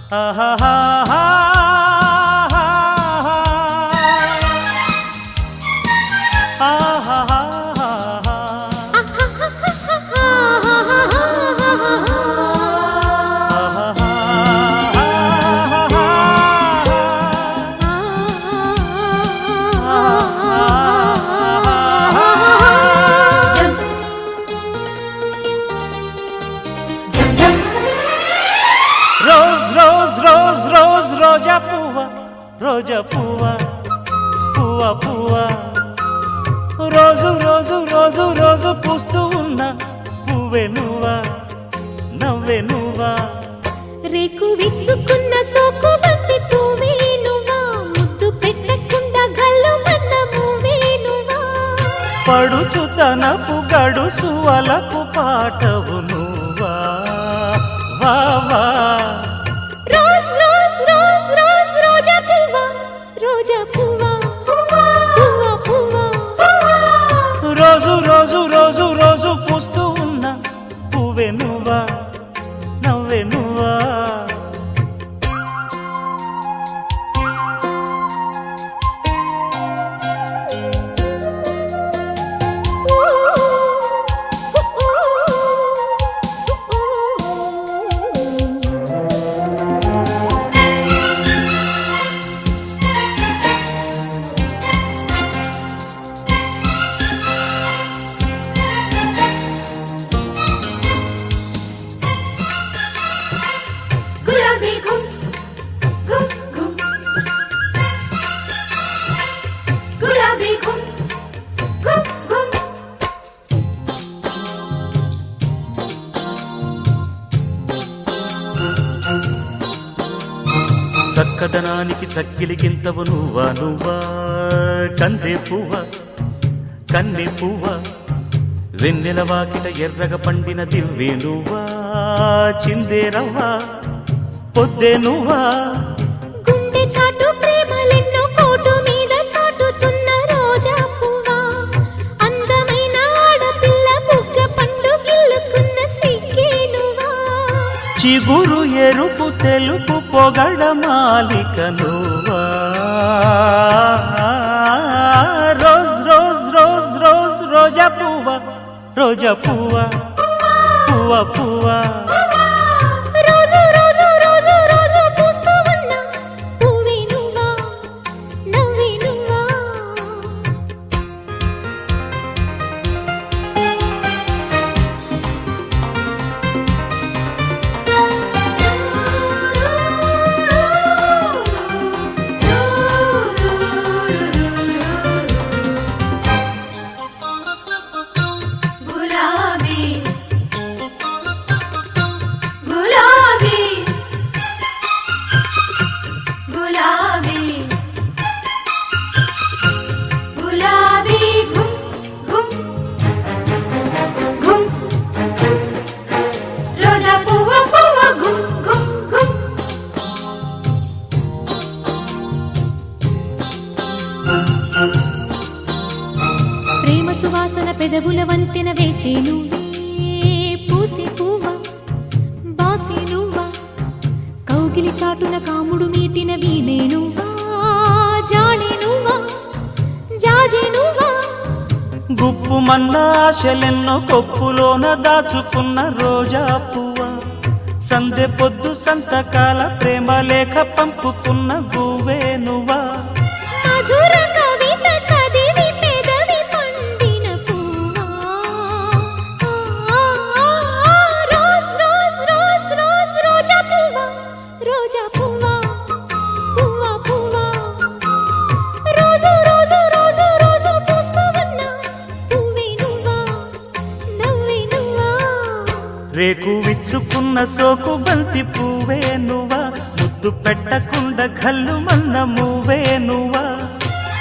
ఆహాహా రోజా పువ్వా పువ్వా పువ్వా రోజు రోజు రోజు రోజు పూస్తూ ఉన్న పువ్వే నువ్వా నవ్వే నువ్వా రేకు విచ్చుకున్న సోకు బంతి పువ్వే నువ్వా ముద్దు పెట్టకుండా గల్లు మన్న పువ్వే నువ్వా పడుచుతనపు గడుసు అలపు పాటవు నువ్వా వా వా రోజు రోజు రోజు రోజు పూస్తూ ఉన్న పువ్వే నువ్వా నవ్వే నువ్వా చక్కదనానికి చక్కిలికింతవు నువ్వా నువ్వా కందే పువ్వా కన్నె పువ్వా వెన్నెల వాకిట ఎర్రగ పండిన దివ్వే నువ్వా చిందే రవ్వా పొద్దే నువ్వా గుండె చాటు ప్రేమలెన్నో కోటు మీద చాటుతున్న రోజా పువ్వా అందమైన ఆడపిల్ల బుగ్గ పండు గిల్లుకున్న సిగ్గే నువ్వా చిగురు ఎరుపు తెలుపు పొగడ మాలిక నువ్వా రోజ్ రోజ్ రోజ్ రోజ్ రోజా పువ్వా రోజా పువ్వా పువ్వా పువ్వా రోజు రోజు రోజు రోజు పూస్తూ ఉన్న పువ్వే నువ్వా నవ్వే నువ్వా ప్రేమ సువాసన పెదవుల వంతెన వేసే నువ్వే పూసే పువ్వా బాసే నువ్వా కౌగిలి చాటున కాముడు మీటిన వీణే నువ్వా జాడే నువ్వా జాజే నువ్వా గుప్పుమన్న ఆశలెన్నో కొప్పులోన దాచుకున్న రోజా పువ్వా సందె పొద్దు సంతకాల ప్రేమ లేఖ పంపుకున్న గువ్వే నువ్వా మధుర కవిత చదివి పెదవి పండిన పువ్వా రోజ్ రోజ్ రోజ్ రోజ్ రోజా పువ్వా రోజా పువ్వా పువ్వా పువ్వా రోజు రోజు రోజు రోజు పూస్తూ ఉన్న పువ్వే నువ్వా నవ్వే నువ్వా రేకు విచ్చుకున్న సోకు బంతి పువ్వే నువ్వా ముద్దు పెట్టకుండా గల్లు మన్న మువ్వే నువ్వా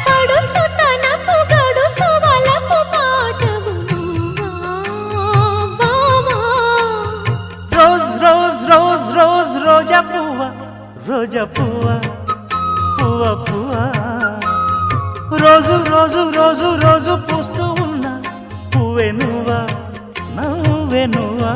పడుచుతనపు గడుసు వలపు పాటవు నువ్వా వావా రోజ్ రోజ్ రోజ్ రోజ్ రోజా పువ్వా రోజా పువ్వా పువ్వా పువ్వా రోజు రోజు రోజు రోజు పూస్తూ ఉన్న పువ్వే నువ్వా నవ్వే నువ్వా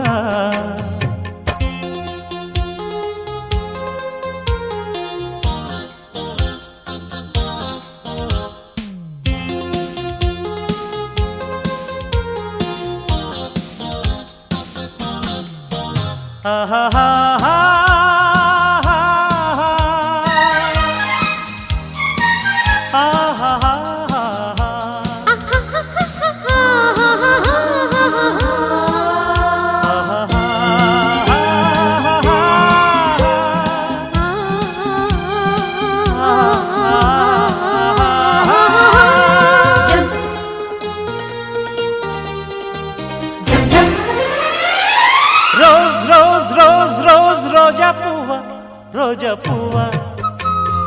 రోజ్ రోజ్ రోజ్ రోజ్ రోజా పువ్వ రోజా పువ్వ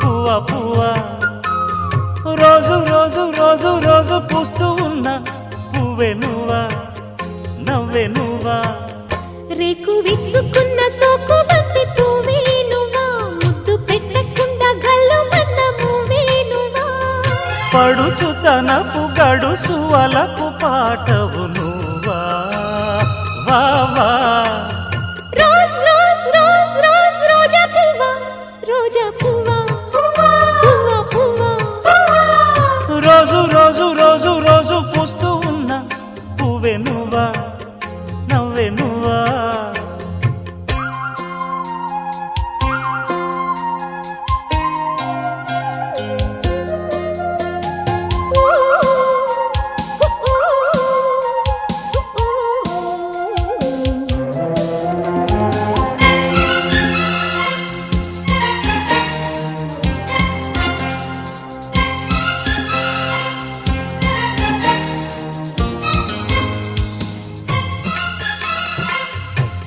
పువ్వ పువ్వ రోజు రోజు రోజు రోజు పూస్తూ ఉన్న పువ్వే నువ్వా నవ్వే నువ్వా రేకు విచ్చుకున్న సోకు బంతి పువ్వే నువ్వా ముద్దు పెట్టకుండా గల్లు మన్న పువ్వే నువ్వా పడుచు తనపు గడుసు అలకు పాటవు నువ్వా వా వా రోజ్ రోజ్ రోజ్ రోజ్ రోజా పువ్వ రోజా పువ్వ పువ్వ పువ్వ రోజు రోజు రోజు రోజు పూస్తూ ఉన్న పువ్వే నువ్వా నవ్వే నువ్వా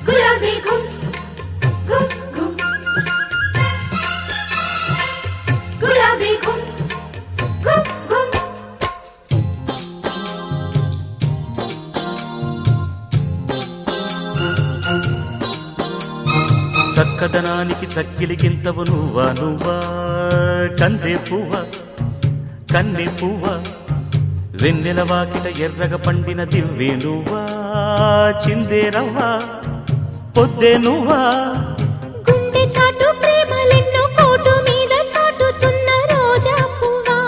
గులాబీ గుమ్ గుమ్ గుమ్ గులాబీ గుమ్ గుమ్ గుమ్ చక్కదనానికి చక్కిలికింతవు నువ్వా నువ్వా కందే పువ్వ కన్నె పువ్వ వెన్నెల వాకిట ఎర్రగ పండిన దివ్వే నువ్వా చిందే రవ్వా పొద్దే నువ్వా గుండె చాటు ప్రేమలెన్నో కోటు మీద చాటుతున్న రోజా పువ్వా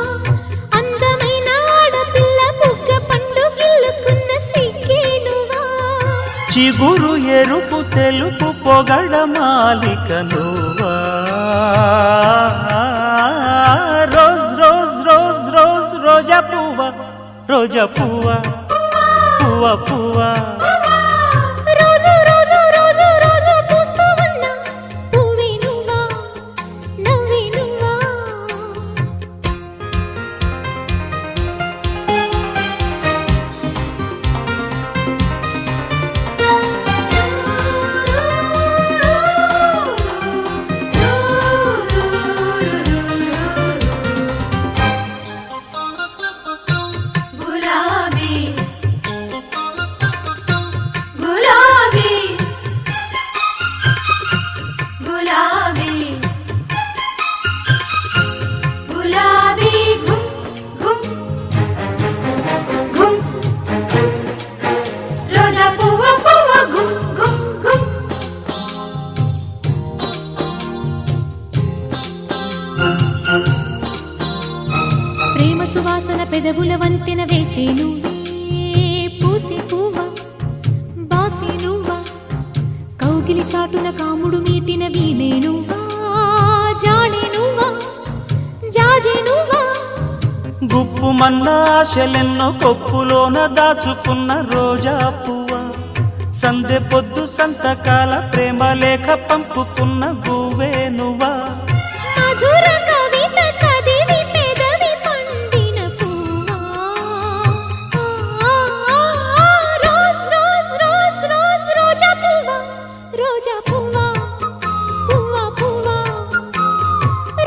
అందమైన ఆడపిల్ల బుగ్గ పండు గిల్లుకున్న సిగ్గే నువ్వా చిగురు ఎరుపు తెలుపు పొగడ మాలిక నువ్వా రోజ్ రోజ్ రోజ్ రోజ్ రోజా పువ్వ రోజా పువ్వ పువ్వ పువ్వ రోజు రోజు రోజు రోజు పూస్తూ ఉన్న పువ్వే నువ్వా నవ్వే నువ్వా గులాబీ గులాబీ గులాబీ గులాబీ గుమ్ గుమ్ గుమ్ రోజా పువ్వ పువ్వ గుమ్ గుమ్ గుమ్ ప్రేమ సువాసన పెదవుల వంతెన వేసే నువ్వే పూసే పువ్వ బాసే నువ్వా కౌగిలి చాటున కాముడు మీటిన వీణే నువ్వా జాడే నువ్వా జాజే నువ్వా గుప్పు మన్న ఆశలెన్నో కొప్పులోన దాచుకున్న రోజా పువ్వ సందె పొద్దు సంతకాల ప్రేమ లేఖ పంపుకున్న గువ్వే నువ్వా మధుర కవిత చదివి పెదవి పండిన పువ్వా రోజ్ రోజ్ రోజ్ రోజ్ రోజా పువ్వ రోజా పువ్వ పువ్వ పువ్వ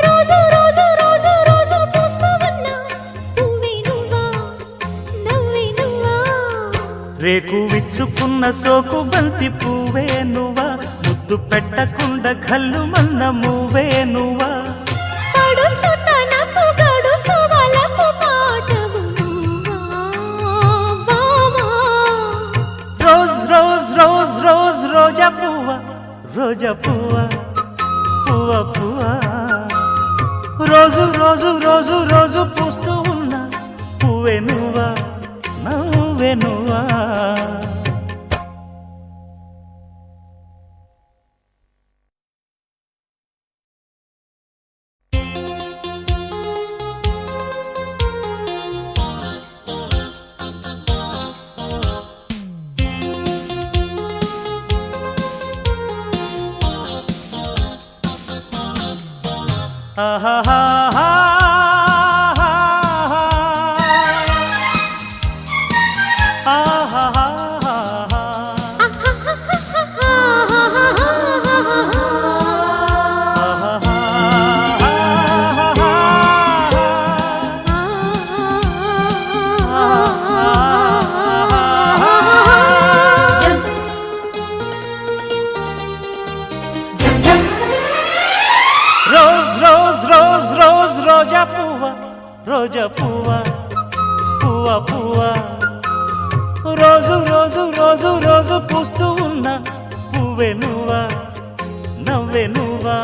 రోజు రోజు రోజు రోజు పూస్తూ ఉన్న పువ్వే నువ్వా నవ్వే నువ్వా రేకు విచ్చుకున్న సోకు బంతి పువ్వే నువ్వా ముద్దు పెట్టకుండా కళ్ళు మన్న మువ్వే నువ్వా పడుచు తనపు గడుసు వలపు పాటవు నువ్వా వావా రోజ్ రోజ్ రోజ్ రోజ్ రోజా పువ్వ రోజా పువ్వ పువ్వ పువ్వ రోజు రోజు రోజు రోజు పూస్తూ ఉన్న పువ్వే నువ్వా నవ్వే నువ్వా ఆహాహాహా. రోజ్ రోజ్ రోజ్ రోజ్ రోజా పువ్వ రోజా పువ్వ పువ్వ పువ్వ రోజు రోజు రోజు రోజు పూస్తూ ఉన్న పువ్వే నువ్వా నవ్వే నువ్వా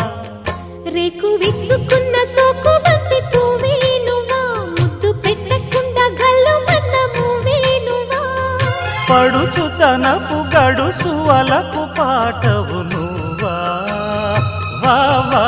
రేకు విచ్చుకున్న సోకు బంతి పువ్వే నువ్వా ముద్దు పెట్టకుండా గల్లు మన్న పువ్వే నువ్వా పడుచు తనపు గడుసు వలపు పాటవు నువ్వా వా వా